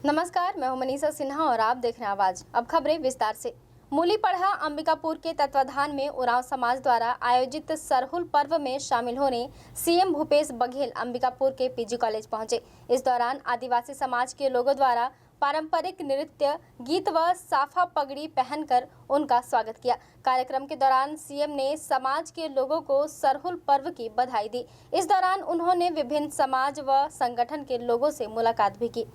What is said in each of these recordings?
नमस्कार, मैं हूं मनीषा सिन्हा और आप देख रहे हैं आवाज। अब खबरें विस्तार से। मूली पढ़ा अंबिकापुर के तत्वाधान में उरांव समाज द्वारा आयोजित सरहुल पर्व में शामिल होने सीएम भूपेश बघेल अंबिकापुर के पीजी कॉलेज पहुंचे। इस दौरान आदिवासी समाज के लोगों द्वारा पारंपरिक नृत्य, गीत व साफा पगड़ी पहनकर उनका स्वागत किया। कार्यक्रम के दौरान सीएम ने समाज के लोगों को सरहुल पर्व की बधाई दी। इस दौरान उन्होंने विभिन्न समाज व संगठन के लोगों से मुलाकात भी की।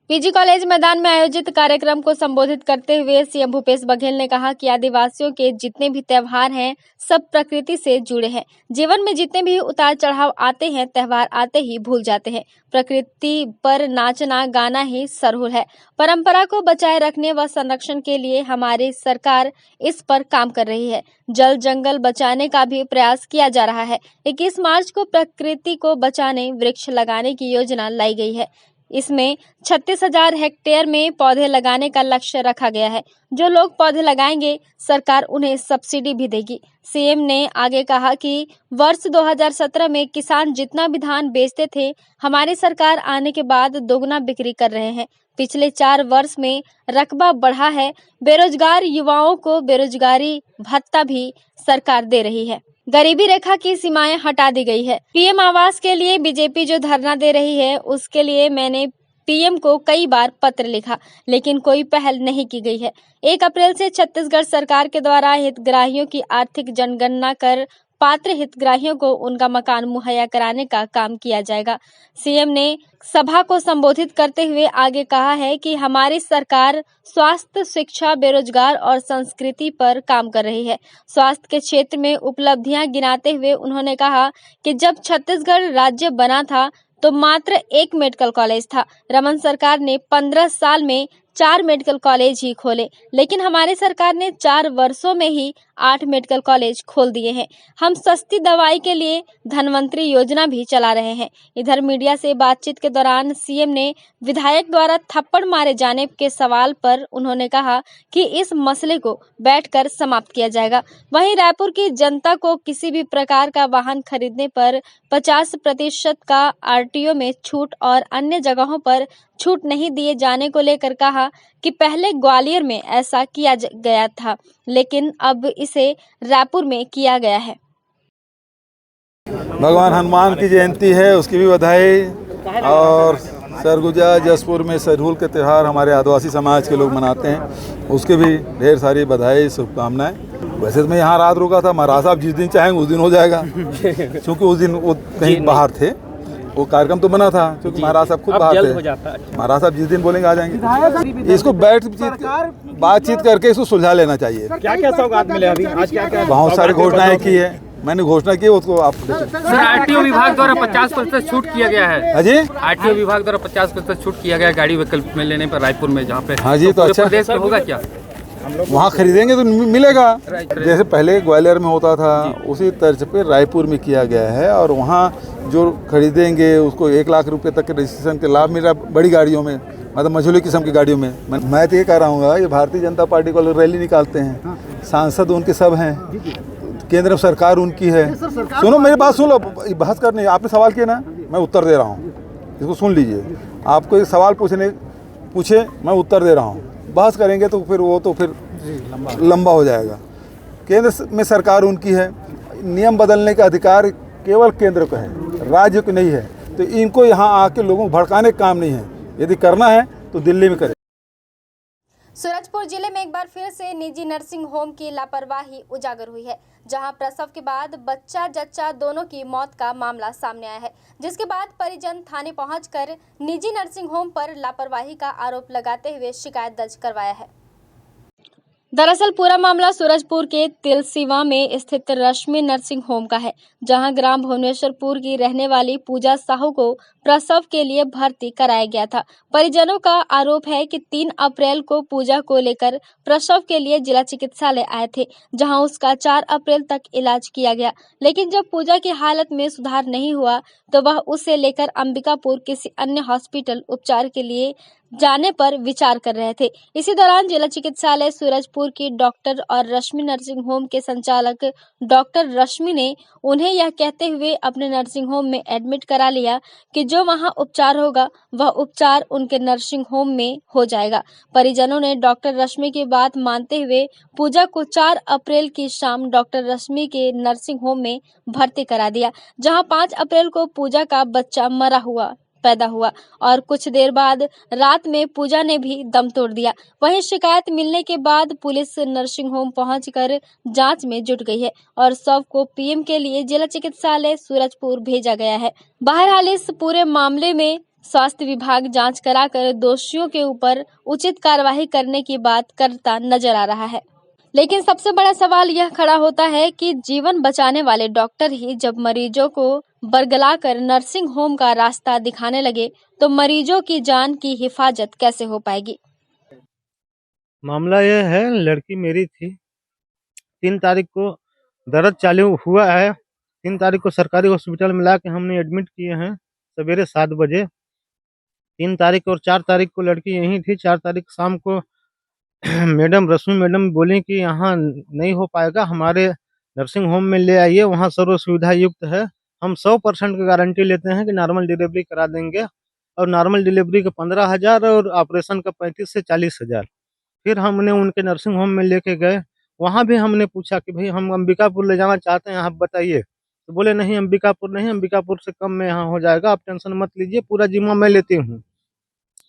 पीजी कॉलेज मैदान में आयोजित कार्यक्रम को संबोधित करते हुए सीएम भूपेश बघेल ने कहा कि आदिवासियों के जितने भी त्योहार हैं सब प्रकृति से जुड़े हैं। जीवन में जितने भी उतार चढ़ाव आते हैं, त्योहार आते ही भूल जाते हैं। प्रकृति पर नाचना गाना ही सरहुल है। परंपरा को बचाए रखने व संरक्षण के लिए हमारी सरकार इस पर काम कर रही है। जल जंगल बचाने का भी प्रयास किया जा रहा है। 21 मार्च को प्रकृति को बचाने वृक्ष लगाने की योजना लाई गई है। इसमें 36,000 हेक्टेयर में पौधे लगाने का लक्ष्य रखा गया है। जो लोग पौधे लगाएंगे सरकार उन्हें सब्सिडी भी देगी। सीएम ने आगे कहा कि वर्ष 2017 में किसान जितना भी धान बेचते थे, हमारी सरकार आने के बाद दोगुना बिक्री कर रहे हैं। पिछले 4 वर्ष में रकबा बढ़ा है। बेरोजगार युवाओं को बेरोजगारी भत्ता भी सरकार दे रही है। गरीबी रेखा की सीमाएं हटा दी गई है। पीएम आवास के लिए बीजेपी जो धरना दे रही है, उसके लिए मैंने पीएम को कई बार पत्र लिखा, लेकिन कोई पहल नहीं की गई है। 1 अप्रैल से छत्तीसगढ़ सरकार के द्वारा हितग्राहियों की आर्थिक जनगणना कर पात्र हितग्राहियों को उनका मकान मुहैया कराने का काम किया जाएगा। सीएम ने सभा को संबोधित करते हुए आगे कहा है कि हमारी सरकार स्वास्थ्य, शिक्षा, बेरोजगार और संस्कृति पर काम कर रही है। स्वास्थ्य के क्षेत्र में उपलब्धियां गिनाते हुए उन्होंने कहा कि जब छत्तीसगढ़ राज्य बना था तो मात्र 1 मेडिकल कॉलेज था। रमन सरकार ने 15 साल में 4 मेडिकल कॉलेज ही खोले, लेकिन हमारी सरकार ने 4 वर्षों में ही 8 मेडिकल कॉलेज खोल दिए हैं। हम सस्ती दवाई के लिए धनवंतरी योजना भी चला रहे हैं। इधर मीडिया से बातचीत के दौरान सीएम ने विधायक द्वारा थप्पड़ मारे जाने के सवाल पर उन्होंने कहा कि इस मसले को बैठकर समाप्त किया जाएगा। वहीं रायपुर की जनता को किसी भी प्रकार का वाहन खरीदने पर 50% का आरटीओ में छूट और अन्य जगहों पर छूट नहीं दिए जाने को लेकर कहा कि पहले ग्वालियर में ऐसा किया गया था, लेकिन अब इसे रायपुर में किया गया है। भगवान हनुमान की जयंती है, उसकी भी बधाई। और सरगुजा जसपुर में सरहुल के त्यौहार हमारे आदिवासी समाज के लोग मनाते हैं, उसके भी ढेर सारी बधाई, शुभकामनाएं। वैसे तो मैं यहाँ रात रुका था। महाराज साहब जिस दिन चाहेंगे उस दिन हो जाएगा, क्योंकि उस दिन वो कहीं बाहर थे। वो कार्यक्रम तो बना था, क्योंकि महाराज साहब खुद बाहर थे। महाराज साहब जिस दिन बोलेंगे आ जाएंगे। इसको बातचीत करके इसको सुलझा लेना चाहिए। क्या क्या सौगात मिले अभी? आज क्या बहुत सारी घोषणाएं की है, मैंने घोषणा की, उसको आप सर आरटीओ विभाग द्वारा 50% छूट किया गया है। हाँ जी, आरटीओ विभाग द्वारा 50% छूट किया गया है गाड़ी वैकल्प में लेने पर रायपुर में, जहाँ पे हाँ जी, तो अच्छा प्रदेश में होगा क्या? वहाँ खरीदेंगे तो मिलेगा। जैसे पहले ग्वालियर में होता था उसी तर्ज पे रायपुर में किया गया है, और वहाँ जो खरीदेंगे उसको 1 लाख रुपए तक के रजिस्ट्रेशन के लाभ मिल रहा है बड़ी गाड़ियों में, मतलब मझोली किस्म की गाड़ियों में। मैं तो ये कह रहा हूँ, ये भारतीय जनता पार्टी को रैली निकालते हैं, सांसद उनके सब हैं, केंद्र सरकार उनकी है। सुनो मेरी बात सुन लो, बहस करनी। आपने सवाल किया ना, मैं उत्तर दे रहा हूँ, इसको सुन लीजिए। आपको एक सवाल पूछे, मैं उत्तर दे रहा हूँ। बहस करेंगे तो फिर वो तो फिर लंबा हो जाएगा। केंद्र में सरकार उनकी है, नियम बदलने का अधिकार केवल केंद्र को है, राज्य को नहीं है। तो इनको यहाँ आके लोगों को भड़काने का काम नहीं है। यदि करना है तो दिल्ली में करें। सूरजपुर जिले में एक बार फिर से निजी नर्सिंग होम की लापरवाही उजागर हुई है, जहां प्रसव के बाद बच्चा जच्चा दोनों की मौत का मामला सामने आया है, जिसके बाद परिजन थाने पहुंचकर निजी नर्सिंग होम पर लापरवाही का आरोप लगाते हुए शिकायत दर्ज करवाया है। दरअसल पूरा मामला सूरजपुर के तिलसिवा में स्थित रश्मि नर्सिंग होम का है, जहां ग्राम भुवनेश्वरपुर की रहने वाली पूजा साहू को प्रसव के लिए भर्ती कराया गया था। परिजनों का आरोप है कि 3 अप्रैल को पूजा को लेकर प्रसव के लिए जिला चिकित्सालय आए थे, जहां उसका 4 अप्रैल तक इलाज किया गया, लेकिन जब पूजा की हालत में सुधार नहीं हुआ तो वह उसे लेकर अंबिकापुर किसी अन्य हॉस्पिटल उपचार के लिए जाने पर विचार कर रहे थे। इसी दौरान जिला चिकित्सालय सूरजपुर की डॉक्टर और रश्मि नर्सिंग होम के संचालक डॉक्टर रश्मि ने उन्हें यह कहते हुए अपने नर्सिंग होम में एडमिट करा लिया कि जो वहां उपचार होगा वह उपचार उनके नर्सिंग होम में हो जाएगा। परिजनों ने डॉक्टर रश्मि की बात मानते हुए पूजा को 4 अप्रैल की शाम डॉक्टर रश्मि के नर्सिंग होम में भर्ती करा दिया, जहां 5 अप्रैल को पूजा का बच्चा मरा हुआ पैदा हुआ और कुछ देर बाद रात में पूजा ने भी दम तोड़ दिया। वहीं शिकायत मिलने के बाद पुलिस नर्सिंग होम पहुंचकर जांच में जुट गई है और शव को पीएम के लिए जिला चिकित्सालय सूरजपुर भेजा गया है। बहरहाल इस पूरे मामले में स्वास्थ्य विभाग जांच कराकर दोषियों के ऊपर उचित कार्रवाई करने की बात करता नजर आ रहा है। लेकिन सबसे बड़ा सवाल यह खड़ा होता है कि जीवन बचाने वाले डॉक्टर ही जब मरीजों को बरगलाकर नर्सिंग होम का रास्ता दिखाने लगे तो मरीजों की जान की हिफाजत कैसे हो पाएगी। मामला यह है, लड़की मेरी थी। 3 तारीख को दर्द चालू हुआ है। 3 तारीख को सरकारी हॉस्पिटल में ला के हमने एडमिट किए हैं सवेरे 7 बजे। 3 तारीख और 4 तारीख को लड़की यहीं थी। 4 तारीख शाम को रश्मि मैडम बोली कि यहाँ नहीं हो पाएगा, हमारे नर्सिंग होम में ले आइए, वहाँ सर्व सुविधा युक्त है। हम 100% की गारंटी लेते हैं कि नॉर्मल डिलीवरी करा देंगे और नॉर्मल डिलीवरी का 15,000 और ऑपरेशन का 35 से 40,000। फिर हमने उनके नर्सिंग होम में लेके गए। वहाँ भी हमने पूछा कि भाई हम अंबिकापुर ले जाना चाहते हैं, आप बताइए। तो बोले नहीं, अंबिकापुर नहीं, अंबिकापुर से कम में यहाँ हो जाएगा, आप टेंशन मत लीजिए, पूरा जिम्मा मैं लेती हूँ।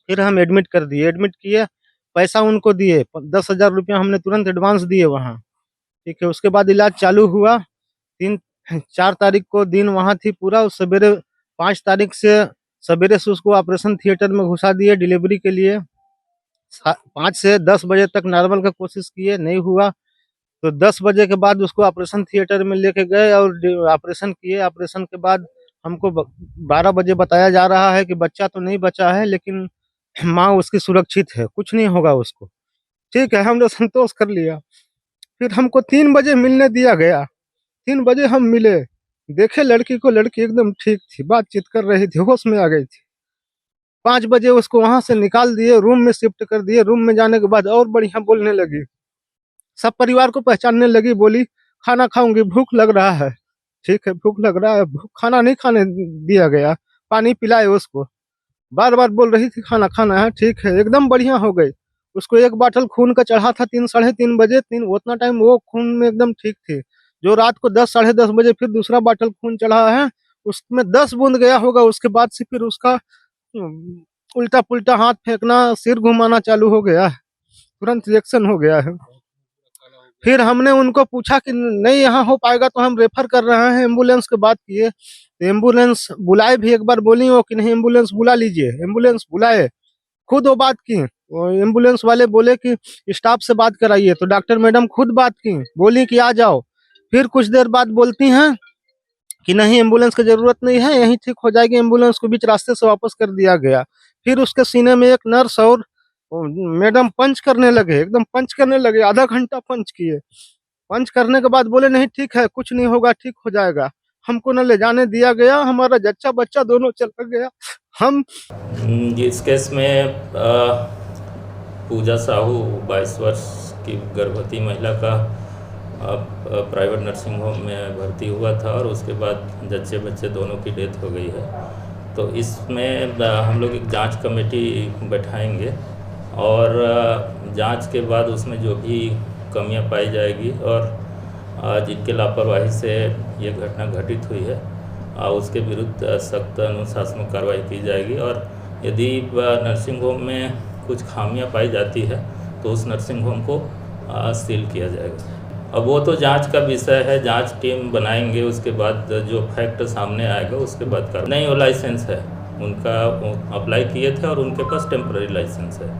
फिर हम एडमिट कर दिए, एडमिट किए, पैसा उनको दिए, 10,000 रुपया हमने तुरंत एडवांस दिए वहाँ। ठीक है, उसके बाद इलाज चालू हुआ। 4 तारीख को दिन वहाँ थी पूरा। सवेरे 5 तारीख से सवेरे से उसको ऑपरेशन थिएटर में घुसा दिए डिलीवरी के लिए। 5 से 10 बजे तक नॉर्मल का कोशिश किए, नहीं हुआ तो 10 बजे के बाद उसको ऑपरेशन थिएटर में लेके गए और ऑपरेशन किए। ऑपरेशन के बाद हमको 12 बजे बताया जा रहा है कि बच्चा तो नहीं बचा है, लेकिन माँ उसकी सुरक्षित है, कुछ नहीं होगा उसको। ठीक है, हमने संतोष कर लिया। फिर हमको 3 बजे मिलने दिया गया। 3 बजे हम मिले, देखे लड़की को, लड़की एकदम ठीक थी, बातचीत कर रही थी, होश में आ गई थी। 5 बजे उसको वहां से निकाल दिए, रूम में शिफ्ट कर दिए। रूम में जाने के बाद और बढ़िया बोलने लगी, सब परिवार को पहचानने लगी। बोली खाना खाऊंगी, भूख लग रहा है। ठीक है, भूख लग रहा है, खाना नहीं खाने दिया गया, पानी पिलाए उसको। बार बार बोल रही थी खाना खाना है। ठीक है, एकदम बढ़िया हो गई। उसको 1 बाटल खून का चढ़ा था 3 साढ़े 3 बजे। उतना टाइम वो खून में एकदम ठीक थी। जो रात को 10 साढ़े 10 बजे फिर दूसरा बाटल खून चढ़ा है, उसमें 10 बूंद गया होगा। उसके बाद से फिर उसका उल्टा पुल्टा हाथ फेंकना, सिर घुमाना चालू हो गया है, तुरंत रिएक्शन हो गया है। फिर हमने उनको पूछा कि नहीं यहाँ हो पाएगा तो हम रेफर कर रहे हैं, एम्बुलेंस की बात किए तो एम्बुलेंस बुलाए भी। एक बार बोली वो कि नहीं एम्बुलेंस बुला लीजिए, एम्बुलेंस बुलाए, खुद वो बात की। एम्बुलेंस वाले बोले कि स्टाफ से बात कराइए, तो डॉक्टर मैडम खुद बात की, बोली कि आ जाओ। फिर कुछ देर बाद बोलती हैं कि नहीं एम्बुलेंस की जरूरत नहीं है, यहीं ठीक हो जाएगी। एम्बुलेंस को बीच रास्ते से वापस कर दिया गया। फिर उसके सीने में एक नर्स और मैडम पंच करने लगे, एकदम पंच करने लगे, आधा घंटा पंच किए। पंच करने के बाद बोले नहीं ठीक है, कुछ नहीं होगा, ठीक हो जाएगा। हमको न ले जाने दिया गया, हमारा जच्चा बच्चा दोनों चला गया। हम जिस केस में पूजा साहू 22 वर्ष की गर्भवती महिला का प्राइवेट नर्सिंग होम में भर्ती हुआ था और उसके बाद जच्चे बच्चे दोनों की डेथ हो गई है, तो इसमें हम लोग एक जांच कमेटी बैठाएंगे और जांच के बाद उसमें जो भी कमियां पाई जाएगी और जिनके लापरवाही से ये घटना घटित हुई है उसके विरुद्ध सख्त अनुशासनात्मक कार्रवाई की जाएगी। और यदि नर्सिंग होम में कुछ खामियां पाई जाती है तो उस नर्सिंग होम को सील किया जाएगा। अब वो तो जांच का विषय है, जांच टीम बनाएंगे, उसके बाद जो फैक्ट सामने आएगा उसके बाद कर नहीं। वो लाइसेंस है उनका, अप्लाई किए थे और उनके पास टेम्पररी लाइसेंस है।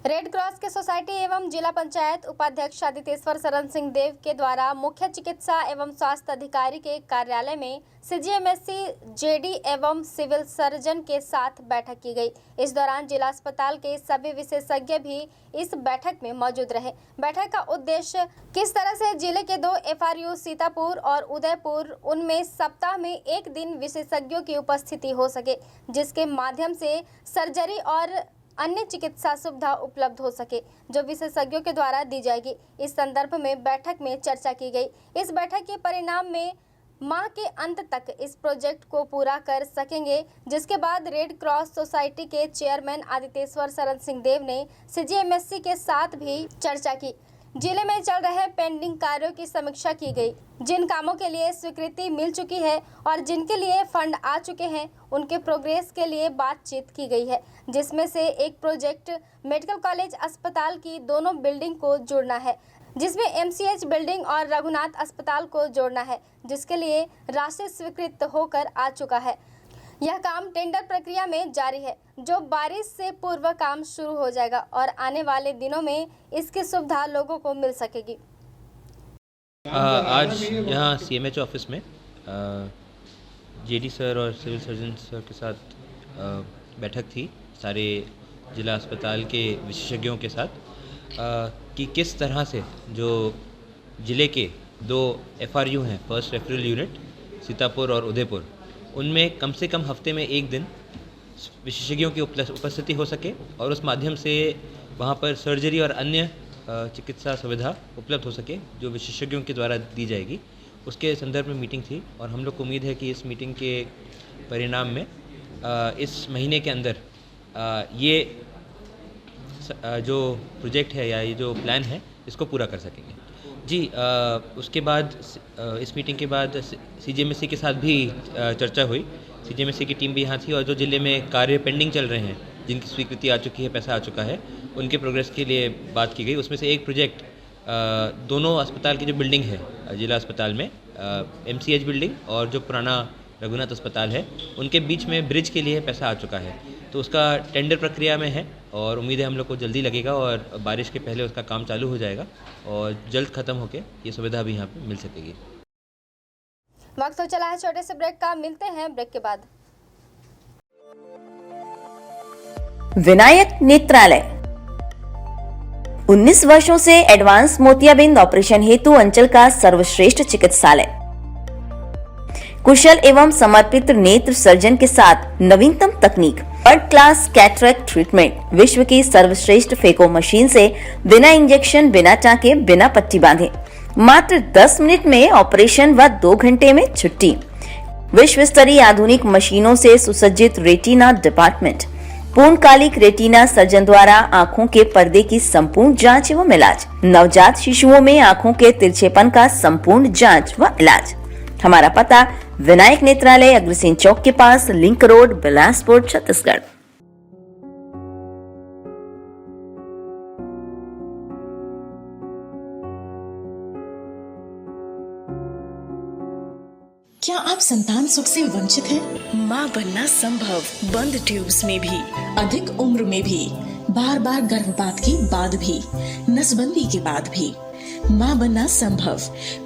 रेड क्रॉस के सोसाइटी एवं जिला पंचायत उपाध्यक्ष आदितेश्वर शरण सिंह देव के द्वारा मुख्य चिकित्सा एवं स्वास्थ्य अधिकारी के कार्यालय में CGMSC JD एवं सिविल सर्जन के साथ बैठक की गई। इस दौरान जिला अस्पताल के सभी विशेषज्ञ भी इस बैठक में मौजूद रहे। बैठक का उद्देश्य किस तरह से जिले के 2 FRU सीतापुर और उदयपुर उनमें सप्ताह में एक दिन विशेषज्ञों की उपस्थिति हो सके, जिसके माध्यम से सर्जरी और अन्य चिकित्सा सुविधा उपलब्ध हो सके, जो विशेषज्ञों के द्वारा दी जाएगी। इस संदर्भ में बैठक में चर्चा की गई। इस बैठक के परिणाम में माह के अंत तक इस प्रोजेक्ट को पूरा कर सकेंगे, जिसके बाद रेड क्रॉस सोसाइटी के चेयरमैन आदितेश्वर शरण सिंह देव ने CGMSC के साथ भी चर्चा की। जिले में चल रहे पेंडिंग कार्यों की समीक्षा की गई। जिन कामों के लिए स्वीकृति मिल चुकी है और जिनके लिए फंड आ चुके हैं, उनके प्रोग्रेस के लिए बातचीत की गई है, जिसमें से एक प्रोजेक्ट मेडिकल कॉलेज अस्पताल की दोनों बिल्डिंग को जोड़ना है, जिसमें MCH बिल्डिंग और रघुनाथ अस्पताल को जोड़ना है, जिसके लिए राशि स्वीकृत होकर आ चुका है। यह काम टेंडर प्रक्रिया में जारी है, जो बारिश से पूर्व काम शुरू हो जाएगा और आने वाले दिनों में इसकी सुविधा लोगों को मिल सकेगी। आज यहाँ CMH ऑफिस में JD सर और सिविल सर्जन सर के साथ बैठक थी, सारे जिला अस्पताल के विशेषज्ञों के साथ, कि किस तरह से जो ज़िले के 2 FRU हैं, फर्स्ट रेफरल यूनिट सीतापुर और उदयपुर, उनमें कम से कम हफ्ते में एक दिन विशेषज्ञों की उपस्थिति हो सके और उस माध्यम से वहाँ पर सर्जरी और अन्य चिकित्सा सुविधा उपलब्ध हो सके, जो विशेषज्ञों के द्वारा दी जाएगी। उसके संदर्भ में मीटिंग थी और हम लोग को उम्मीद है कि इस मीटिंग के परिणाम में इस महीने के अंदर ये जो प्रोजेक्ट है या ये जो प्लान है, इसको पूरा कर सकेंगे। जी, उसके बाद इस मीटिंग के बाद CGMSC के साथ भी चर्चा हुई। CGMSC की टीम भी यहाँ थी और जो ज़िले में कार्य पेंडिंग चल रहे हैं, जिनकी स्वीकृति आ चुकी है, पैसा आ चुका है, उनके प्रोग्रेस के लिए बात की गई। उसमें से एक प्रोजेक्ट दोनों अस्पताल की जो बिल्डिंग है जिला अस्पताल में, MCH बिल्डिंग और जो पुराना रघुनाथ अस्पताल है, उनके बीच में ब्रिज के लिए पैसा आ चुका है, तो उसका टेंडर प्रक्रिया में है और उम्मीद है हम लोग को जल्दी लगेगा और बारिश के पहले उसका काम चालू हो जाएगा और जल्द ख़त्म होके ये सुविधा भी यहाँ पे मिल सकेगी। वक्त तो चला है छोटे से ब्रेक का, मिलते हैं ब्रेक के बाद। विनायक नेत्रालय 19 वर्षों से एडवांस मोतियाबिंद ऑपरेशन हेतु अंचल का सर्वश्रेष्ठ चिकित्सालय, कुशल एवं समर्पित नेत्र सर्जन के साथ नवीनतम तकनीक, वर्ल्ड क्लास कैटरेक्ट ट्रीटमेंट, विश्व की सर्वश्रेष्ठ फेको मशीन से बिना इंजेक्शन, बिना टाँके, बिना पट्टी बांधे मात्र 10 मिनट में ऑपरेशन व 2 घंटे में छुट्टी, विश्व स्तरीय आधुनिक मशीनों से सुसज्जित रेटिना डिपार्टमेंट, पूर्णकालिक रेटिना सर्जन द्वारा आंखों के पर्दे की संपूर्ण जांच एवं इलाज, नवजात शिशुओं में आंखों के तिरछेपन का संपूर्ण जांच व इलाज। हमारा पता विनायक नेत्रालय, अग्रसेन चौक के पास, लिंक रोड, बिलासपुर, छत्तीसगढ़। क्या आप संतान सुख से वंचित हैं? माँ बनना संभव, बंद ट्यूब्स में भी, अधिक उम्र में भी, बार बार गर्भपात के बाद भी, नसबंदी के बाद भी। माँ बनना संभव,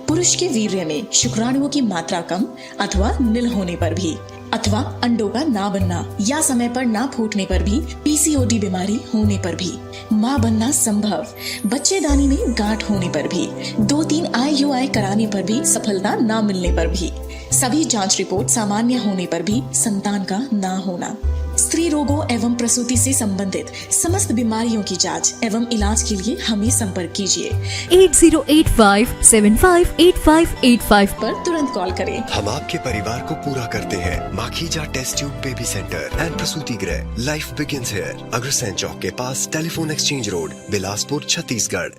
पुरुष के वीर्य में शुक्राणुओं की मात्रा कम अथवा नील होने पर भी, अथवा अंडों का ना बनना या समय पर ना फूटने पर भी, PCOD बीमारी होने पर भी। माँ बनना संभव, बच्चेदानी में गांठ होने पर भी, 2-3 IUI कराने पर भी सफलता ना मिलने पर भी, सभी जांच रिपोर्ट सामान्य होने पर भी संतान का ना होना। स्त्री रोगों एवं प्रसूति से संबंधित समस्त बीमारियों की जांच एवं इलाज के लिए हमें संपर्क कीजिए 8085758585 पर तुरंत कॉल करें। हम आपके परिवार को पूरा करते हैं। Makhija test tube baby centre and प्रसूति गृह, life begins here, Agrasen Chowk के पास, telephone exchange road, Bilaspur, Chhattisgarh.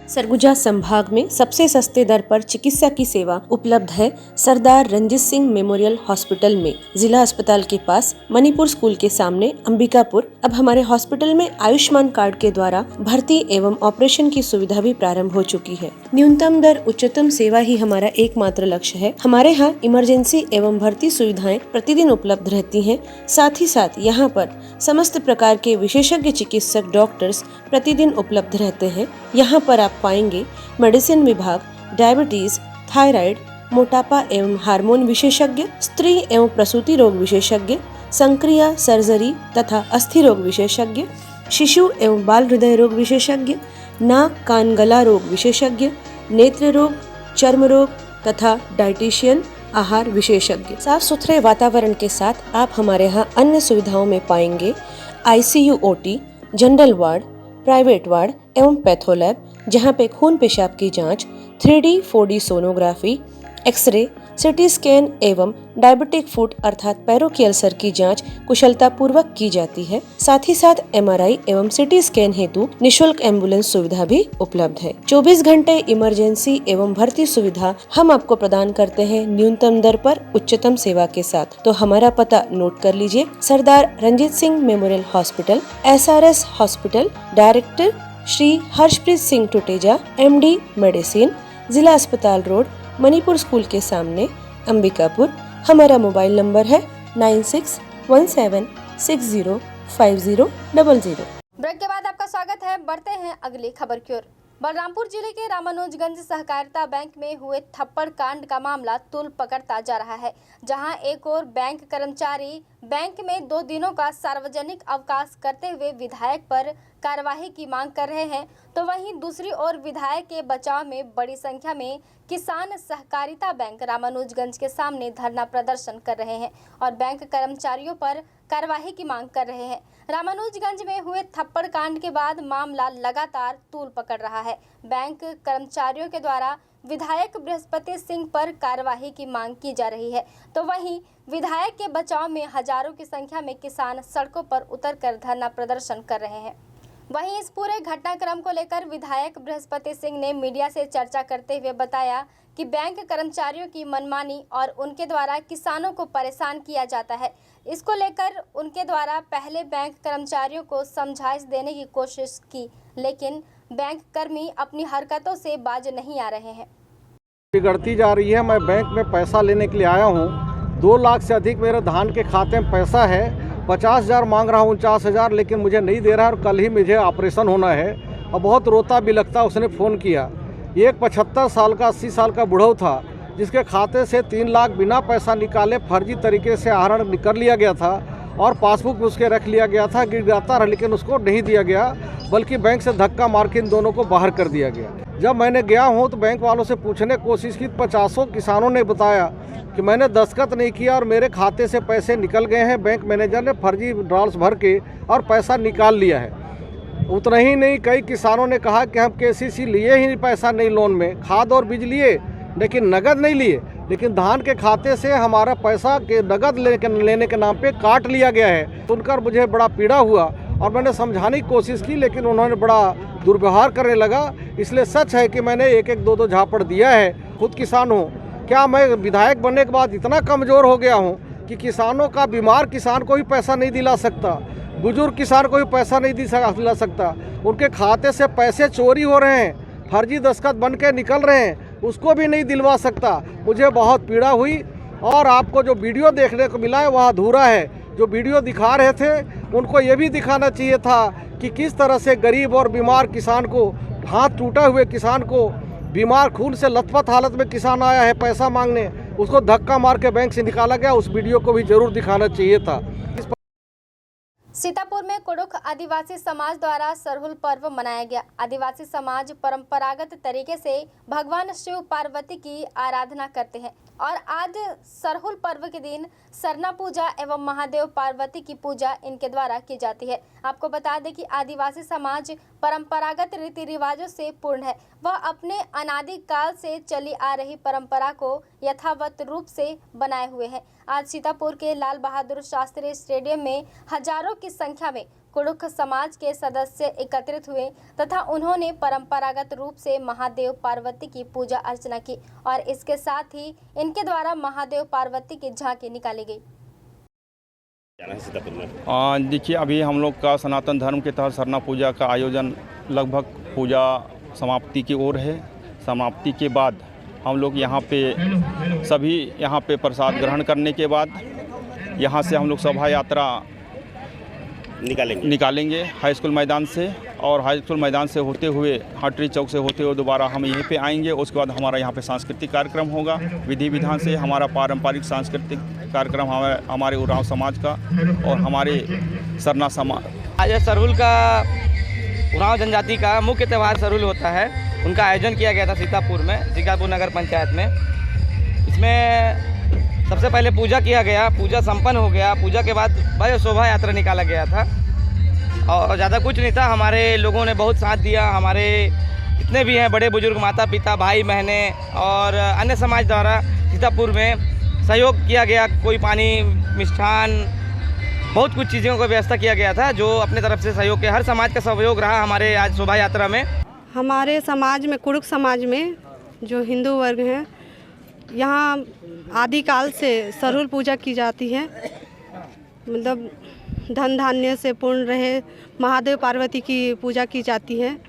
Surguja संभाग में सबसे सस्ते दर पर चिकित्सा की सेवा उपलब्ध है सरदार रंजीत सिंह मेमोरियल हॉस्पिटल में। जिला अस्पताल के पास मणिपुर स्कूल के सामने अंबिकापुर। अब हमारे हॉस्पिटल में आयुष्मान कार्ड के द्वारा भर्ती एवं ऑपरेशन की सुविधा भी प्रारंभ हो चुकी है। न्यूनतम दर उच्चतम सेवा ही हमारा एकमात्र लक्ष्य है। हमारे यहाँ इमरजेंसी एवं भर्ती सुविधाएं प्रतिदिन उपलब्ध रहती हैं। साथ ही साथ यहाँ पर समस्त प्रकार के विशेषज्ञ चिकित्सक डॉक्टर्स प्रतिदिन उपलब्ध रहते हैं। यहाँ पर आप पाएंगे मेडिसिन विभाग, डायबिटीज, थायराइड, मोटापा एवं हार्मोन विशेषज्ञ, स्त्री एवं प्रसूति रोग विशेषज्ञ, संक्रिया सर्जरी तथा अस्थि रोग विशेषज्ञ, शिशु एवं बाल हृदय रोग विशेषज्ञ, नाक कान गला रोग विशेषज्ञ, नेत्र रोग, चर्म रोग तथा डाइटिशियन आहार विशेषज्ञ। साफ सुथरे वातावरण के साथ आप हमारे यहाँ अन्य सुविधाओं में पाएंगे ICU OT, general ward, private ward एवं पैथोलैब, जहाँ पे खून पेशाब की जांच, 3D 4D sonography, x-ray, CT scan एवं डायबिटिक फुट अर्थात पैरों की अल्सर की जांच कुशलता पूर्वक की जाती है। साथ ही साथ MRI एवं सिटी स्कैन हेतु निशुल्क एम्बुलेंस सुविधा भी उपलब्ध है। 24 घंटे इमरजेंसी एवं भर्ती सुविधा हम आपको प्रदान करते हैं न्यूनतम दर पर उच्चतम सेवा के साथ। तो हमारा पता नोट कर लीजिए। Sardar Ranjit Singh memorial hospital, SRS hospital, director Shri Harshpreet Singh Tuteja, MD medicine, जिला अस्पताल रोड, मणिपुर स्कूल के सामने, अंबिकापुर। हमारा मोबाइल नंबर है 9617605000। ब्रेक के बाद आपका स्वागत है। बढ़ते हैं अगली खबर की ओर। बलरामपुर जिले के रामानुजगंज सहकारिता बैंक में हुए थप्पड़ कांड का मामला तूल पकड़ता जा रहा है, जहां एक और बैंक कर्मचारी बैंक में 2 दिनों का सार्वजनिक अवकाश करते हुए विधायक पर कार्यवाही की मांग कर रहे हैं, तो वहीं दूसरी ओर विधायक के बचाव में बड़ी संख्या में किसान सहकारिता बैंक रामानुजगंज के सामने धरना प्रदर्शन कर रहे हैं और बैंक कर्मचारियों पर कार्यवाही की मांग कर रहे हैं। रामानुजगंज में हुए थप्पड़ कांड के बाद मामला लगातार तूल पकड़ रहा है। बैंक कर्मचारियों के द्वारा विधायक बृहस्पति सिंह पर कार्यवाही की मांग की जा रही है, तो वहीं विधायक के बचाव में हजारों की संख्या में किसान सड़कों पर उतरकर धरना प्रदर्शन कर रहे हैं। वहीं इस पूरे घटनाक्रम को लेकर विधायक बृहस्पति सिंह ने मीडिया से चर्चा करते हुए बताया कि बैंक कर्मचारियों की मनमानी और उनके द्वारा किसानों को परेशान किया जाता है। इसको लेकर उनके द्वारा पहले बैंक कर्मचारियों को समझाइश देने की कोशिश की, लेकिन बैंक कर्मी अपनी हरकतों से बाज नहीं आ रहे हैं। बिगड़ती जा रही है। मैं बैंक में पैसा लेने के लिए आया हूँ। 2 लाख से अधिक मेरे धान के खाते में पैसा है। 50,000 मांग रहा हूँ, 49,000, लेकिन मुझे नहीं दे रहा है और कल ही मुझे ऑपरेशन होना है और बहुत रोता भी लगता। उसने फ़ोन किया। एक 75 साल का 80 साल का बुढ़ऊ था, जिसके खाते से 3 लाख बिना पैसा निकाले फर्जी तरीके से आहरण कर लिया गया था और पासबुक उसके रख लिया गया था, गिरगाता रहा, लेकिन उसको नहीं दिया गया, बल्कि बैंक से धक्का मार के इन दोनों को बाहर कर दिया गया। जब मैंने गया हूँ तो बैंक वालों से पूछने की कोशिश की, 50 किसानों ने बताया कि मैंने दस्तखत नहीं किया और मेरे खाते से पैसे निकल गए हैं। बैंक मैनेजर ने फर्जी ड्रॉल्स भर के और पैसा निकाल लिया है। उतना ही नहीं, कई किसानों ने कहा कि हम KCC लिए ही पैसा नहीं, लोन में खाद और बीज लिए, लेकिन नगद नहीं लिए, लेकिन धान के खाते से हमारा पैसा के नगद लेने के नाम पे काट लिया गया है। सुनकर मुझे बड़ा पीड़ा हुआ और मैंने समझाने की कोशिश की, लेकिन उन्होंने बड़ा दुर्व्यवहार करने लगा। इसलिए सच है कि मैंने 1-1, 2-2 झापड़ दिया है। खुद किसान हूँ। क्या मैं विधायक बनने के बाद इतना कमज़ोर हो गया हूँ कि किसानों का, बीमार किसान को भी पैसा नहीं दिला सकता, बुजुर्ग किसान को भी पैसा नहीं दिला सकता, उनके खाते से पैसे चोरी हो रहे हैं, फर्जी दस्तखत बन के निकल रहे हैं, उसको भी नहीं दिलवा सकता। मुझे बहुत पीड़ा हुई और आपको जो वीडियो देखने को मिला है वह अधूरा है। जो वीडियो दिखा रहे थे उनको ये भी दिखाना चाहिए था कि किस तरह से गरीब और बीमार किसान को, हाथ टूटा हुए किसान को, बीमार खून से लथपथ हालत में किसान आया है पैसा मांगने, उसको धक्का मार के बैंक से निकाला गया। उस वीडियो को भी जरूर दिखाना चाहिए था। सीतापुर में कुड़ुख आदिवासी समाज द्वारा सरहुल पर्व मनाया गया। आदिवासी समाज परंपरागत तरीके से भगवान शिव पार्वती की आराधना करते हैं और आज सरहुल पर्व के दिन सरना पूजा एवं महादेव पार्वती की पूजा इनके द्वारा की जाती है। आपको बता दें कि आदिवासी समाज परंपरागत रीति रिवाजों से पूर्ण है। वह अपने अनादि काल से चली आ रही परंपरा को यथावत रूप से बनाए हुए हैं। आज सीतापुर के लाल बहादुर शास्त्री स्टेडियम में हजारों की संख्या में कुड़ुख समाज के सदस्य एकत्रित हुए तथा उन्होंने परंपरागत रूप से महादेव पार्वती की पूजा अर्चना की और इसके साथ ही इनके द्वारा महादेव पार्वती की झांकी निकाली गई। देखिए, अभी हम लोग का सनातन धर्म के तहत सरना पूजा का आयोजन लगभग पूजा समाप्ति की ओर है। समाप्ति के बाद हम लोग यहाँ पे प्रसाद ग्रहण करने के बाद यहाँ से हम लोग शोभा यात्रा निकालेंगे हाई स्कूल मैदान से, और हाई स्कूल मैदान से होते हुए हटरी चौक से होते हुए दोबारा हम यहीं पे आएंगे। उसके बाद हमारा यहाँ पे सांस्कृतिक कार्यक्रम होगा। विधि विधान से हमारा पारंपरिक सांस्कृतिक कार्यक्रम हमारे उरांव समाज का और हमारे सरना समाज। आज सरहुल का उरांव जनजाति का मुख्य त्यौहार सरहुल होता है, उनका आयोजन किया गया था सीतापुर नगर पंचायत में। इसमें सबसे पहले पूजा किया गया, पूजा संपन्न हो गया। पूजा के बाद भव्य शोभा यात्रा निकाला गया था और ज़्यादा कुछ नहीं था। हमारे लोगों ने बहुत साथ दिया। हमारे जितने भी हैं बड़े बुजुर्ग, माता पिता, भाई बहनें और अन्य समाज द्वारा सीतापुर में सहयोग किया गया। कोई पानी, मिष्ठान, बहुत कुछ चीज़ों का व्यवस्था किया गया था जो अपने तरफ से सहयोग के हर समाज का सहयोग रहा हमारे आज शोभा यात्रा में। हमारे समाज में, कुड़ुख समाज में जो हिंदू वर्ग हैं, यहाँ आदिकाल से सरहुल पूजा की जाती है। मतलब धन धान्य से पूर्ण रहे महादेव पार्वती की पूजा की जाती है।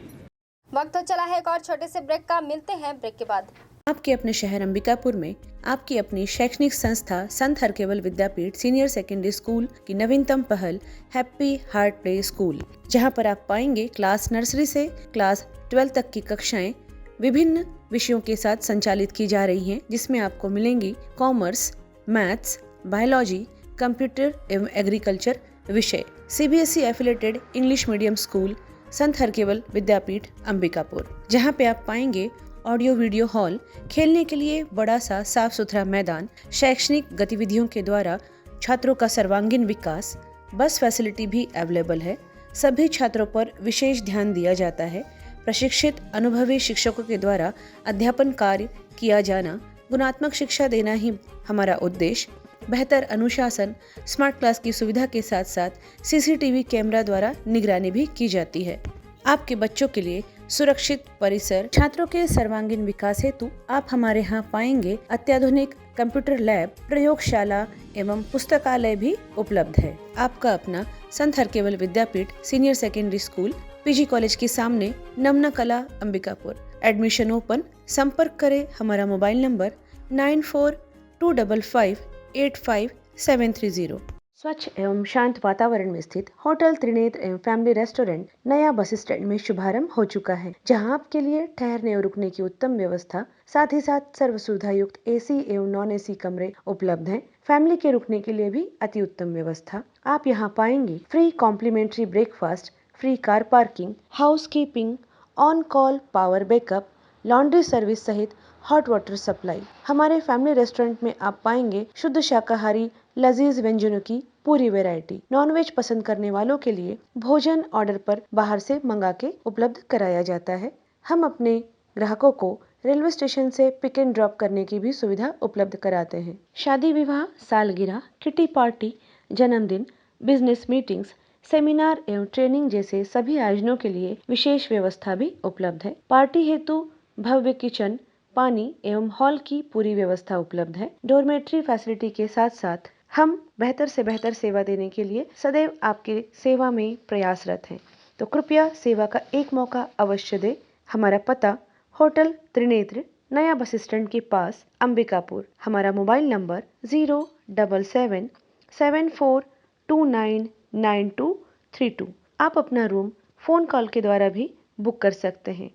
वक्त तो चला है एक और छोटे से ब्रेक का, मिलते हैं ब्रेक के बाद। आपके अपने शहर अंबिकापुर में आपकी अपनी शैक्षणिक संस्था संत Harkewal Vidyapeeth senior secondary school की नवीनतम पहल हैप्पी हार्ट प्ले स्कूल, जहां पर आप पाएंगे क्लास नर्सरी से क्लास 12 तक की कक्षाएं विभिन्न विषयों के साथ संचालित की जा रही हैं, जिसमें आपको मिलेंगी कॉमर्स, मैथ्स, बायोलॉजी, कंप्यूटर एवं एग्रीकल्चर विषय। CBSE affiliated English medium school संत हरकेवल विद्यापीठ अंबिकापुर, जहां पे आप पाएंगे ऑडियो वीडियो हॉल, खेलने के लिए बड़ा सा साफ सुथरा मैदान, शैक्षणिक गतिविधियों के द्वारा छात्रों का सर्वांगीण विकास, बस फैसिलिटी भी अवेलेबल है। सभी छात्रों पर विशेष ध्यान दिया जाता है। प्रशिक्षित अनुभवी शिक्षकों के द्वारा अध्यापन कार्य किया जाना, गुणात्मक शिक्षा देना ही हमारा उद्देश्य। बेहतर अनुशासन, स्मार्ट क्लास की सुविधा के साथ साथ CCTV कैमरा द्वारा निगरानी भी की जाती है। आपके बच्चों के लिए सुरक्षित परिसर, छात्रों के सर्वांगीण विकास हेतु आप हमारे यहाँ पाएंगे अत्याधुनिक कंप्यूटर लैब, प्रयोगशाला एवं पुस्तकालय भी उपलब्ध है। आपका अपना Sant Harkewal Vidyapeeth senior secondary school PG college के सामने, नमना कला, अंबिकापुर। Admission open. संपर्क करें हमारा मोबाइल नंबर 9425585730। स्वच्छ एवं शांत वातावरण में स्थित होटल त्रिनेत्र एवं फैमिली रेस्टोरेंट नया बस स्टैंड में शुभारंभ हो चुका है, जहां आपके लिए ठहरने और रुकने की उत्तम व्यवस्था, साथ ही साथ सर्व सुविधा युक्त AC एवं नॉन AC कमरे उपलब्ध हैं। फैमिली के रुकने के लिए भी अति उत्तम व्यवस्था। आप यहां पाएंगे free complimentary breakfast, free car parking, housekeeping, on call power backup, laundry service सहित हॉट वाटर सप्लाई। हमारे फैमिली रेस्टोरेंट में आप पाएंगे शुद्ध शाकाहारी लजीज व्यंजनों की पूरी वैरायटी। नॉनवेज पसंद करने वालों के लिए भोजन ऑर्डर पर बाहर से मंगा के उपलब्ध कराया जाता है। हम अपने ग्राहकों को रेलवे स्टेशन से पिक एंड ड्रॉप करने की भी सुविधा उपलब्ध कराते हैं। शादी विवाह, सालगिरह, किटी पार्टी, जन्मदिन, बिजनेस मीटिंग्स, सेमिनार एवं ट्रेनिंग जैसे सभी आयोजनों के लिए विशेष व्यवस्था भी उपलब्ध है। पार्टी हेतु भव्य किचन, पानी एवं हॉल की पूरी व्यवस्था उपलब्ध है। डोरमेट्री फैसिलिटी के साथ साथ हम बेहतर से बेहतर सेवा देने के लिए सदैव आपकी सेवा में प्रयासरत हैं। तो कृपया सेवा का एक मौका अवश्य दें। हमारा पता होटल त्रिनेत्र, नया बस स्टैंड के पास, अंबिकापुर। हमारा मोबाइल नंबर 07774299232। आप अपना रूम फोन कॉल के द्वारा भी बुक कर सकते हैं।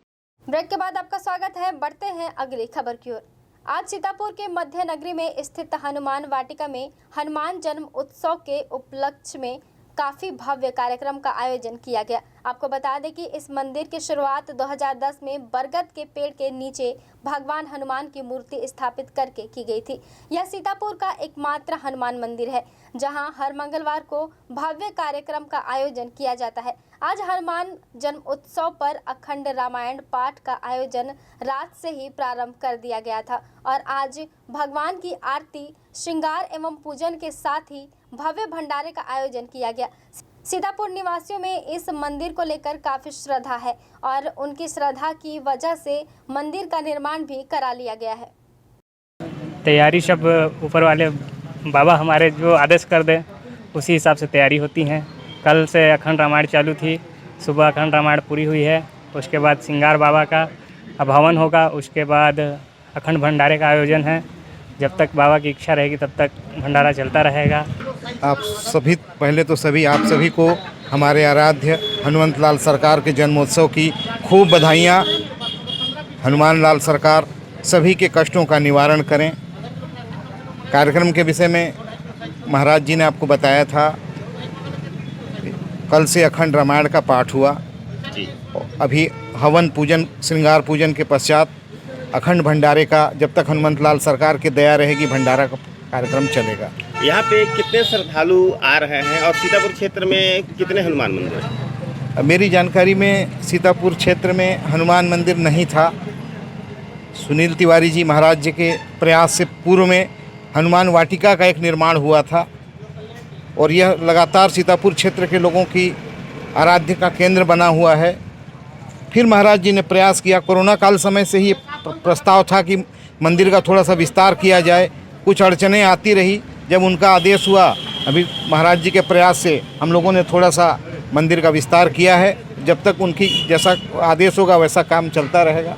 ब्रेक के बाद आपका स्वागत है। बढ़ते हैं अगली खबर की ओर। आज सीतापुर के मध्य नगरी में स्थित हनुमान वाटिका में हनुमान जन्म उत्सव के उपलक्ष्य में काफी भव्य कार्यक्रम का आयोजन किया गया। आपको बता दें कि इस मंदिर की शुरुआत 2010 में बरगद के पेड़ के नीचे भगवान हनुमान की मूर्ति स्थापित करके की गई थी। यह सीतापुर का एकमात्र हनुमान मंदिर है जहां हर मंगलवार को भव्य कार्यक्रम का आयोजन किया जाता है। आज हनुमान जन्म उत्सव पर अखंड रामायण पाठ का आयोजन रात से ही प्रारंभ कर दिया गया था और आज भगवान की आरती, श्रृंगार एवं पूजन के साथ ही भव्य भंडारे का आयोजन किया गया। सीतापुर निवासियों में इस मंदिर को लेकर काफी श्रद्धा है और उनकी श्रद्धा की वजह से मंदिर का निर्माण भी करा लिया गया है। तैयारी सब ऊपर वाले बाबा हमारे जो आदेश कर दे उसी हिसाब से तैयारी होती हैं। कल से अखंड रामायण चालू थी, सुबह अखंड रामायण पूरी हुई है। उसके बाद श्रृंगार बाबा का हवन होगा, उसके बाद अखंड भंडारे का आयोजन है। जब तक बाबा की इच्छा रहेगी तब तक भंडारा चलता रहेगा। आप सभी पहले तो आप सभी को हमारे आराध्य हनुमंत लाल सरकार के जन्मोत्सव की खूब बधाइयाँ। हनुमान लाल सरकार सभी के कष्टों का निवारण करें। कार्यक्रम के विषय में महाराज जी ने आपको बताया था, कल से अखंड रामायण का पाठ हुआ। अभी हवन पूजन श्रृंगार पूजन के पश्चात अखंड भंडारे का, जब तक हनुमंत लाल सरकार की दया रहेगी, भंडारा का कार्यक्रम चलेगा। यहाँ पे कितने श्रद्धालु आ रहे हैं और सीतापुर क्षेत्र में कितने हनुमान मंदिर हैं? मेरी जानकारी में सीतापुर क्षेत्र में हनुमान मंदिर नहीं था। सुनील तिवारी जी महाराज जी के प्रयास से पूर्व में हनुमान वाटिका का एक निर्माण हुआ था और यह लगातार सीतापुर क्षेत्र के लोगों की आराध्य का केंद्र बना हुआ है। फिर महाराज जी ने प्रयास किया, कोरोना काल समय से ही प्रस्ताव था कि मंदिर का थोड़ा सा विस्तार किया जाए। कुछ अड़चनें आती रही, जब उनका आदेश हुआ, अभी महाराज जी के प्रयास से हम लोगों ने थोड़ा सा मंदिर का विस्तार किया है। जब तक उनकी जैसा आदेश होगा वैसा काम चलता रहेगा।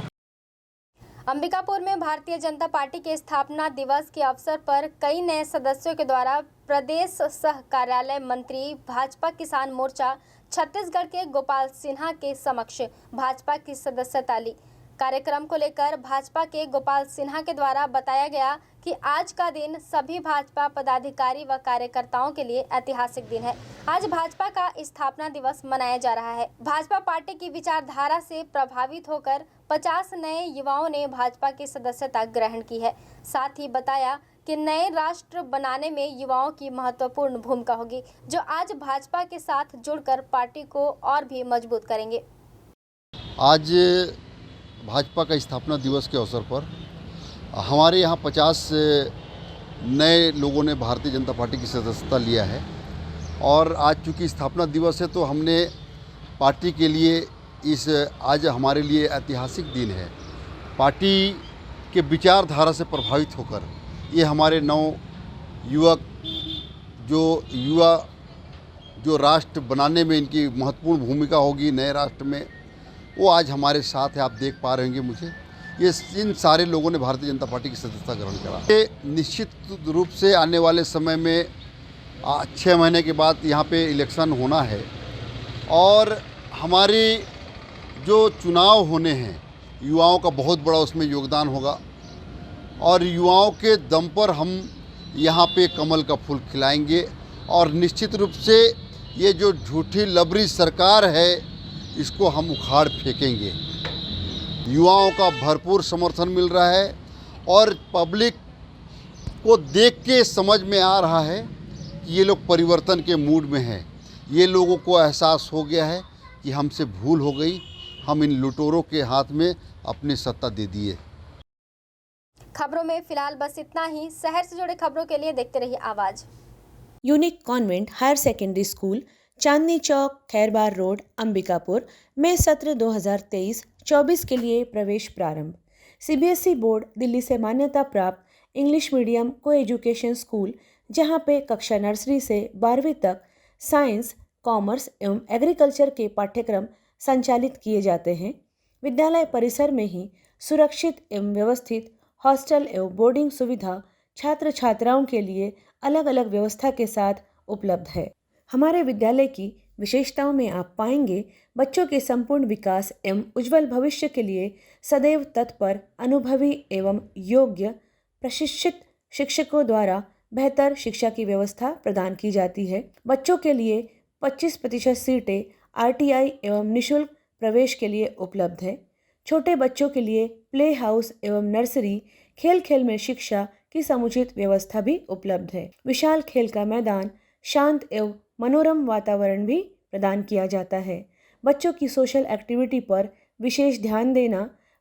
अंबिकापुर में भारतीय जनता पार्टी के स्थापना दिवस के अवसर पर कई नए सदस्यों के द्वारा प्रदेश सह कार्यालय मंत्री भाजपा किसान मोर्चा छत्तीसगढ़ के गोपाल सिन्हा के समक्ष भाजपा की सदस्यता ली। कार्यक्रम को लेकर भाजपा के गोपाल सिन्हा के द्वारा बताया गया कि आज का दिन सभी भाजपा पदाधिकारी व कार्यकर्ताओं के लिए ऐतिहासिक दिन है। आज भाजपा का स्थापना दिवस मनाया जा रहा है। भाजपा पार्टी की विचारधारा से प्रभावित होकर 50 नए युवाओं ने भाजपा की सदस्यता ग्रहण की है। साथ ही बताया कि नए राष्ट्र बनाने में युवाओं की महत्वपूर्ण भूमिका होगी, जो आज भाजपा के साथ जुड़कर पार्टी को और भी मजबूत करेंगे। आज भाजपा का स्थापना दिवस के अवसर पर हमारे यहाँ 50 नए लोगों ने भारतीय जनता पार्टी की सदस्यता लिया है और आज चूँकि स्थापना दिवस है तो हमने पार्टी के लिए आज हमारे लिए ऐतिहासिक दिन है। पार्टी के विचारधारा से प्रभावित होकर ये हमारे युवा जो राष्ट्र बनाने में इनकी महत्वपूर्ण भूमिका होगी नए राष्ट्र में, वो आज हमारे साथ है। आप देख पा रहे होंगे मुझे, इन सारे लोगों ने भारतीय जनता पार्टी की सदस्यता ग्रहण करा। ये निश्चित रूप से आने वाले समय में 6 महीने के बाद यहाँ पे इलेक्शन होना है और हमारे जो चुनाव होने हैं युवाओं का बहुत बड़ा उसमें योगदान होगा और युवाओं के दम पर हम यहाँ पे कमल का फूल खिलाएंगे और निश्चित रूप से ये जो झूठी लबरी सरकार है इसको हम उखाड़ फेंकेंगे। युवाओं का भरपूर समर्थन मिल रहा है और पब्लिक को देख के समझ में आ रहा है कि ये लोग परिवर्तन के मूड में हैं। ये लोगों को एहसास हो गया है कि हमसे भूल हो गई, हम इन लुटेरों के हाथ में अपनी सत्ता दे दिए। खबरों में फिलहाल बस इतना ही। शहर से जुड़े खबरों के लिए देखते रहिए Awaaz. Unique convent higher secondary school, Chandni Chowk, Khairbar road, Ambikapur में सत्र 2023-24 के लिए प्रवेश प्रारंभ। सीबीएसई बोर्ड दिल्ली से मान्यता प्राप्त इंग्लिश मीडियम को एजुकेशन स्कूल, जहां पे कक्षा नर्सरी से 12वीं तक साइंस, कॉमर्स एवं एग्रीकल्चर के पाठ्यक्रम संचालित किए जाते हैं। विद्यालय परिसर में ही सुरक्षित एवं व्यवस्थित हॉस्टल एवं बोर्डिंग सुविधा छात्र छात्राओं के लिए अलग अलग व्यवस्था के साथ उपलब्ध है। हमारे विद्यालय की विशेषताओं में आप पाएंगे बच्चों के संपूर्ण विकास एवं उज्जवल भविष्य के लिए सदैव तत्पर, अनुभवी एवं योग्य प्रशिक्षित शिक्षकों द्वारा बेहतर शिक्षा की व्यवस्था प्रदान की जाती है। बच्चों के लिए 25% सीटें आरटीआई एवं निःशुल्क प्रवेश के लिए उपलब्ध है। छोटे बच्चों के लिए प्ले हाउस एवं नर्सरी, खेल खेल में शिक्षा की समुचित व्यवस्था भी उपलब्ध है। विशाल खेल का मैदान, शांत एवं मनोरम वातावरण भी प्रदान किया जाता है। बच्चों की सोशल एक्टिविटी पर विशेष ध्यान देना,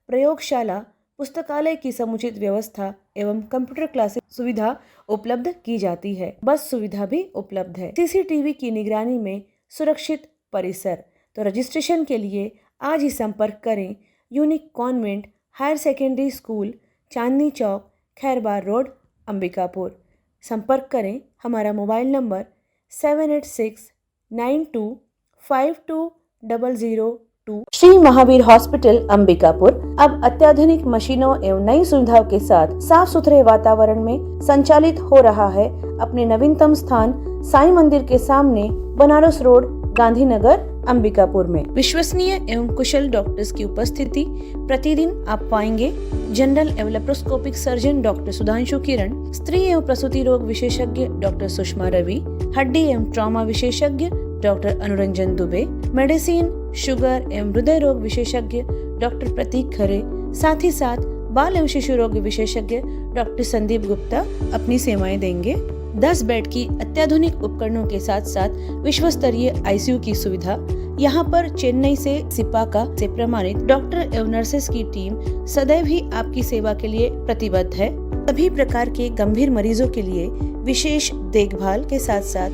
प्रयोगशाला, पुस्तकालय की समुचित व्यवस्था एवं कंप्यूटर क्लासेस सुविधा उपलब्ध की जाती है। बस सुविधा भी उपलब्ध है। सीसीटीवी की निगरानी में सुरक्षित परिसर। तो रजिस्ट्रेशन के लिए आज ही संपर्क करें unique convent higher secondary school, Chandni Chowk, Khairbar road, Ambikapur. संपर्क करें हमारा mobile number 7869252002। Shri Mahavir hospital Ambikapur अब अत्याधुनिक मशीनों एवं नई सुविधाओं के साथ साफ सुथरे वातावरण में संचालित हो रहा है। अपने नवीनतम स्थान साईं मंदिर के सामने, बनारस रोड, गांधीनगर, अंबिकापुर में। विश्वसनीय एवं कुशल डॉक्टर्स की उपस्थिति प्रतिदिन आप पाएंगे। जनरल एवं लेप्रोस्कोपिक सर्जन डॉक्टर सुधांशु किरण, स्त्री एवं प्रसूति रोग विशेषज्ञ डॉक्टर सुषमा रवि, हड्डी एवं ट्रॉमा विशेषज्ञ doctor Anuranjan Dubey, medicine, sugar एवं हृदय रोग विशेषज्ञ डॉक्टर प्रतीक खरे, साथ ही साथ बाल एवं शिशु रोग विशेषज्ञ डॉक्टर संदीप गुप्ता अपनी सेवाएं देंगे। 10 बेड की अत्याधुनिक उपकरणों के साथ साथ विश्व स्तरीय ICU की सुविधा। यहाँ पर चेन्नई से सिपाका से प्रमाणित डॉक्टर एवं नर्सेस की टीम सदैव ही आपकी सेवा के लिए प्रतिबद्ध है। सभी प्रकार के गंभीर मरीजों के लिए विशेष देखभाल के साथ साथ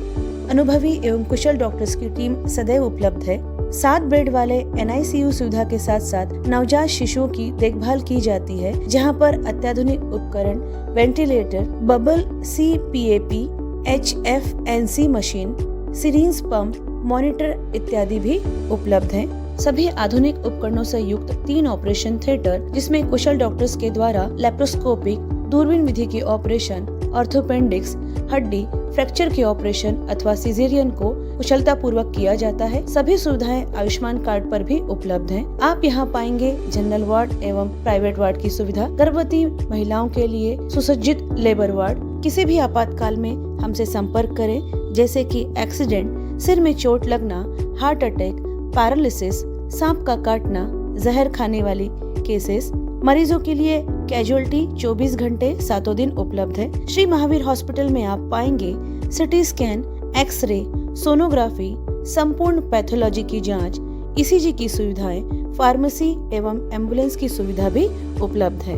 अनुभवी एवं कुशल डॉक्टर्स की टीम सदैव उपलब्ध है। 7 बेड वाले NICU सुविधा के साथ साथ नवजात शिशुओं की देखभाल की जाती है, जहां पर अत्याधुनिक उपकरण, ventilator, bubble CPAP, HFNC machine, syringe pump, monitor इत्यादि भी उपलब्ध हैं। सभी आधुनिक उपकरणों से युक्त 3 ऑपरेशन थिएटर, जिसमें कुशल डॉक्टर्स के द्वारा लेप्रोस्कोपिक, दूरबीन विधि के ऑपरेशन, ऑर्थोपेंडिक्स, हड्डी फ्रैक्चर के ऑपरेशन अथवा सिजेरियन को कुशलता पूर्वक किया जाता है। सभी सुविधाएं आयुष्मान कार्ड पर भी उपलब्ध हैं। आप यहां पाएंगे जनरल वार्ड एवं प्राइवेट वार्ड की सुविधा, गर्भवती महिलाओं के लिए सुसज्जित लेबर वार्ड। किसी भी आपातकाल में हमसे संपर्क करें, जैसे कि एक्सीडेंट, सिर में चोट लगना, हार्ट अटैक, पैरालिसिस, सांप का काटना, जहर खाने वाली केसेस। मरीजों के लिए कैजुअलिटी 24 घंटे 7 दिन उपलब्ध है। श्री महावीर हॉस्पिटल में आप पाएंगे सिटी स्कैन, एक्सरे, सोनोग्राफी, संपूर्ण पैथोलॉजी की जांच, ECG की सुविधाएं, फार्मेसी एवं एम्बुलेंस की सुविधा भी उपलब्ध है।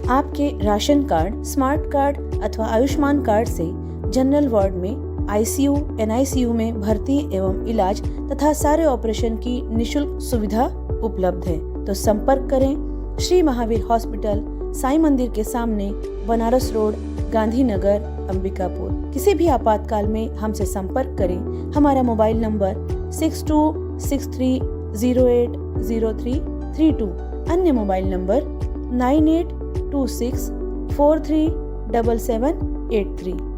आपके राशन कार्ड, स्मार्ट कार्ड अथवा आयुष्मान कार्ड से जनरल वार्ड में, ICU, NICU में भर्ती एवं इलाज तथा सारे ऑपरेशन की निशुल्क सुविधा उपलब्ध है। तो संपर्क करें श्री महावीर हॉस्पिटल, साईं मंदिर के सामने, बनारस रोड, गांधीनगर, अंबिकापुर। किसी भी आपातकाल में हमसे संपर्क करें। हमारा मोबाइल नंबर 6263080332, अन्य मोबाइल नंबर 9826437783।